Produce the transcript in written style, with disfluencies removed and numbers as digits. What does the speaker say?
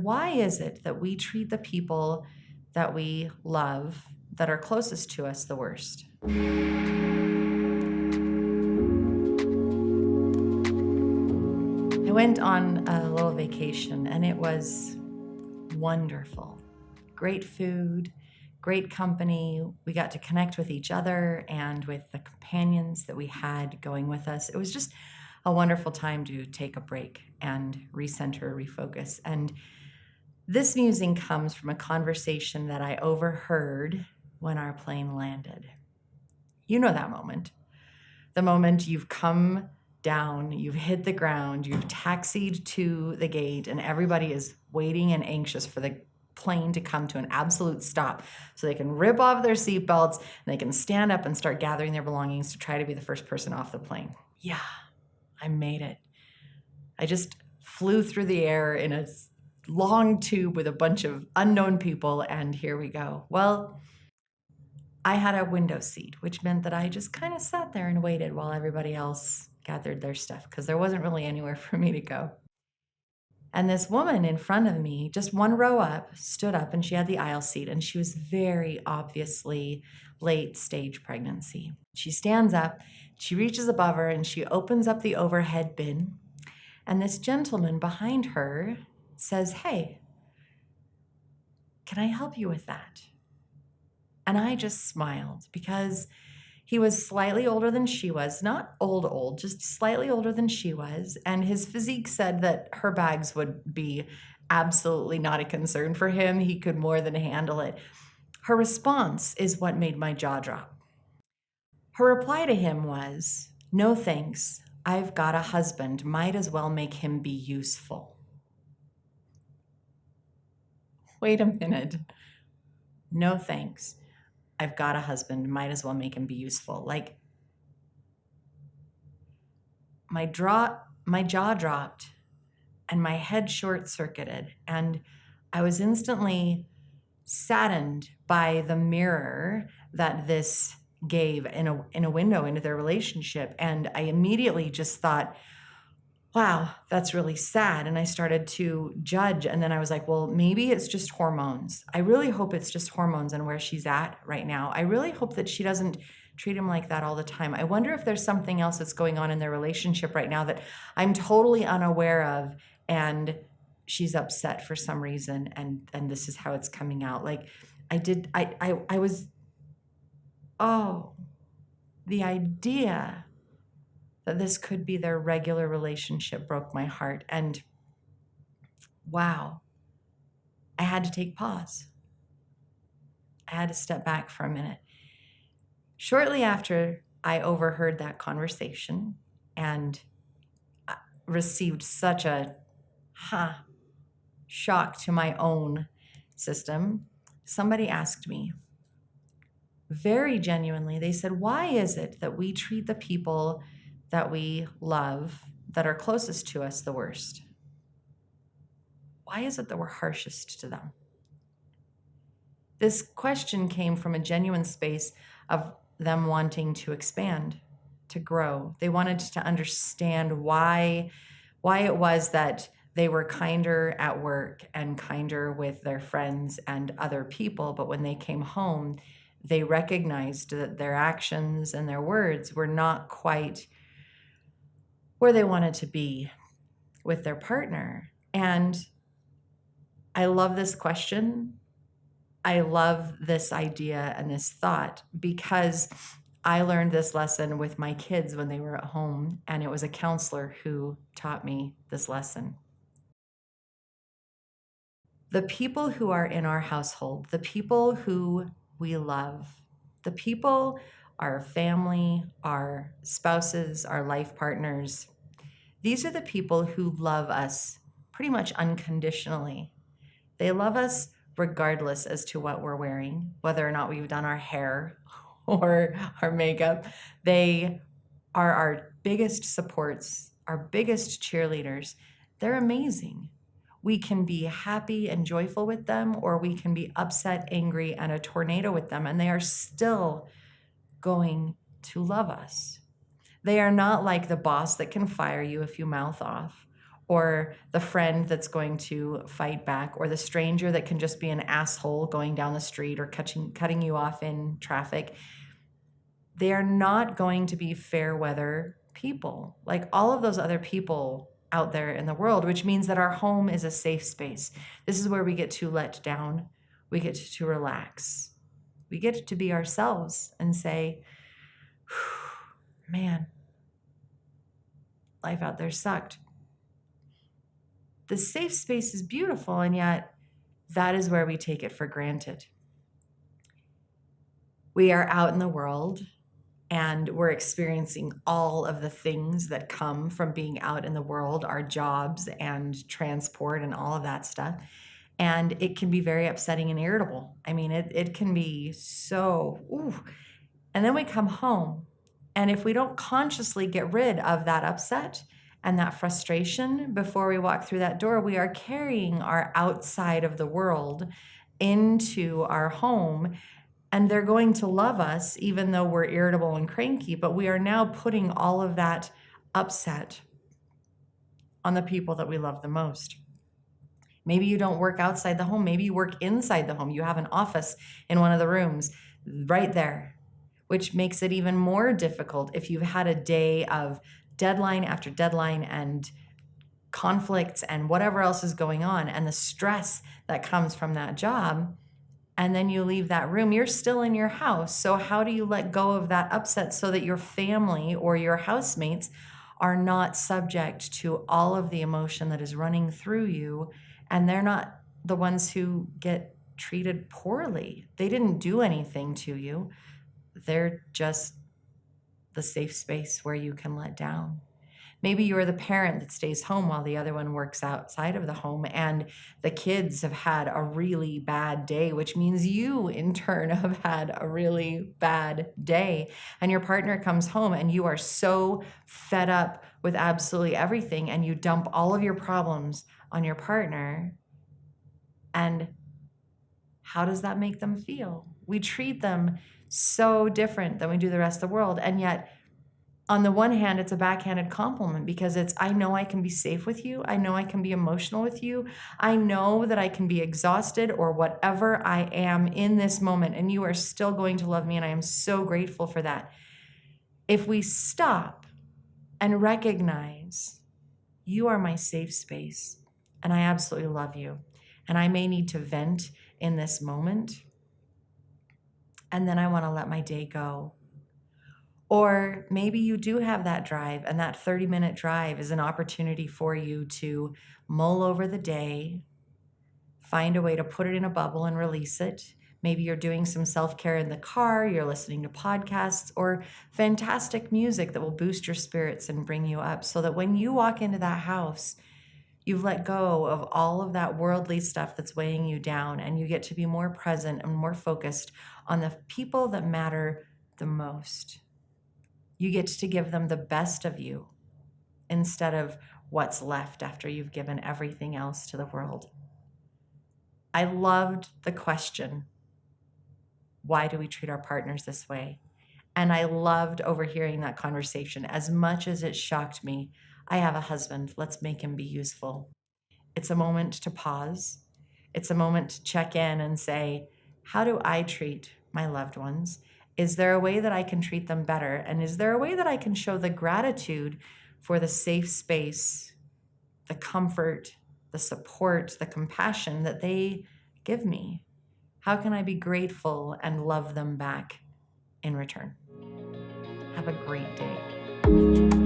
Why is it that we treat the people that we love, that are closest to us, the worst? I went on a little vacation and it was wonderful. Great food, great company. We got to connect with each other and with the companions that we had going with us. It was just a wonderful time to take a break and recenter, refocus. And this musing comes from a conversation that I overheard when our plane landed. You know that moment. The moment you've come down, you've hit the ground, you've taxied to the gate, and everybody is waiting and anxious for the plane to come to an absolute stop so they can rip off their seatbelts and they can stand up and start gathering their belongings to try to be the first person off the plane. Yeah, I made it. I just flew through the air in a long tube with a bunch of unknown people, and here we go. Well, I had a window seat, which meant that I just kind of sat there and waited while everybody else gathered their stuff because there wasn't really anywhere for me to go. And this woman in front of me, just one row up, stood up and she had the aisle seat and she was very obviously late stage pregnancy. She stands up, she reaches above her and she opens up the overhead bin. And this gentleman behind her says, "Hey, can I help you with that?" And I just smiled because he was slightly older than she was, not old, just slightly older than she was. And his physique said that her bags would be absolutely not a concern for him. He could more than handle it. Her response is what made my jaw drop. Her reply to him was, "No thanks. I've got a husband. Might as well make him be useful." Wait a minute. No thanks. I've got a husband, might as well make him be useful. Like, my jaw dropped and my head short-circuited, and I was instantly saddened by the mirror that this gave in a window into their relationship. And I immediately just thought, wow, that's really sad. And I started to judge. And then I was like, well, maybe it's just hormones. I really hope it's just hormones and where she's at right now. I really hope that she doesn't treat him like that all the time. I wonder if there's something else that's going on in their relationship right now that I'm totally unaware of. And she's upset for some reason. And this is how it's coming out. Like I was, oh, the idea that this could be their regular relationship broke my heart. And wow, I had to take pause. I had to step back for a minute. Shortly after I overheard that conversation and received such a shock to my own system, somebody asked me very genuinely, they said, "Why is it that we treat the people that we love, that are closest to us, the worst? Why is it that we're harshest to them?" This question came from a genuine space of them wanting to expand, to grow. They wanted to understand why it was that they were kinder at work and kinder with their friends and other people, but when they came home, they recognized that their actions and their words were not quite where they wanted to be with their partner. And I love this question. I love this idea and this thought because I learned this lesson with my kids when they were at home, and it was a counselor who taught me this lesson. The people who are in our household, the people who we love, the people, our family, our spouses, our life partners, these are the people who love us pretty much unconditionally. They love us regardless as to what we're wearing, whether or not we've done our hair or our makeup. They are our biggest supports, our biggest cheerleaders. They're amazing. We can be happy and joyful with them, or we can be upset, angry, and a tornado with them, and they are still going to love us. They are not like the boss that can fire you if you mouth off, or the friend that's going to fight back, or the stranger that can just be an asshole going down the street or cutting you off in traffic. They are not going to be fair weather people like all of those other people out there in the world, which means that our home is a safe space. This is where we get to let down, we get to relax, we get to be ourselves and say, man, life out there sucked. The safe space is beautiful, and yet that is where we take it for granted. We are out in the world and we're experiencing all of the things that come from being out in the world, our jobs and transport and all of that stuff. And it can be very upsetting and irritable. I mean, it can be so, ooh. And then we come home, and if we don't consciously get rid of that upset and that frustration before we walk through that door, we are carrying our outside of the world into our home. And they're going to love us even though we're irritable and cranky, but we are now putting all of that upset on the people that we love the most. Maybe you don't work outside the home. Maybe you work inside the home. You have an office in one of the rooms right there, which makes it even more difficult if you've had a day of deadline after deadline and conflicts and whatever else is going on and the stress that comes from that job. And then you leave that room, you're still in your house. So how do you let go of that upset so that your family or your housemates are not subject to all of the emotion that is running through you, and they're not the ones who get treated poorly? They didn't do anything to you. They're just the safe space where you can let down. Maybe you're the parent that stays home while the other one works outside of the home, and the kids have had a really bad day, which means you in turn have had a really bad day. And your partner comes home and you are so fed up with absolutely everything, and you dump all of your problems on your partner. And how does that make them feel? We treat them so different than we do the rest of the world. And yet, on the one hand, it's a backhanded compliment because it's, I know I can be safe with you. I know I can be emotional with you. I know that I can be exhausted or whatever I am in this moment, and you are still going to love me, and I am so grateful for that. If we stop and recognize you are my safe space, and I absolutely love you, and I may need to vent in this moment, and then I want to let my day go. Or maybe you do have that drive, and that 30-minute drive is an opportunity for you to mull over the day, find a way to put it in a bubble and release it. Maybe you're doing some self-care in the car, you're listening to podcasts or fantastic music that will boost your spirits and bring you up, so that when you walk into that house, you've let go of all of that worldly stuff that's weighing you down, and you get to be more present and more focused on the people that matter the most. You get to give them the best of you instead of what's left after you've given everything else to the world. I loved the question, why do we treat our partners this way? And I loved overhearing that conversation. As much as it shocked me, I have a husband, let's make him be useful. It's a moment to pause. It's a moment to check in and say, how do I treat my loved ones? Is there a way that I can treat them better? And is there a way that I can show the gratitude for the safe space, the comfort, the support, the compassion that they give me? How can I be grateful and love them back in return? Have a great day.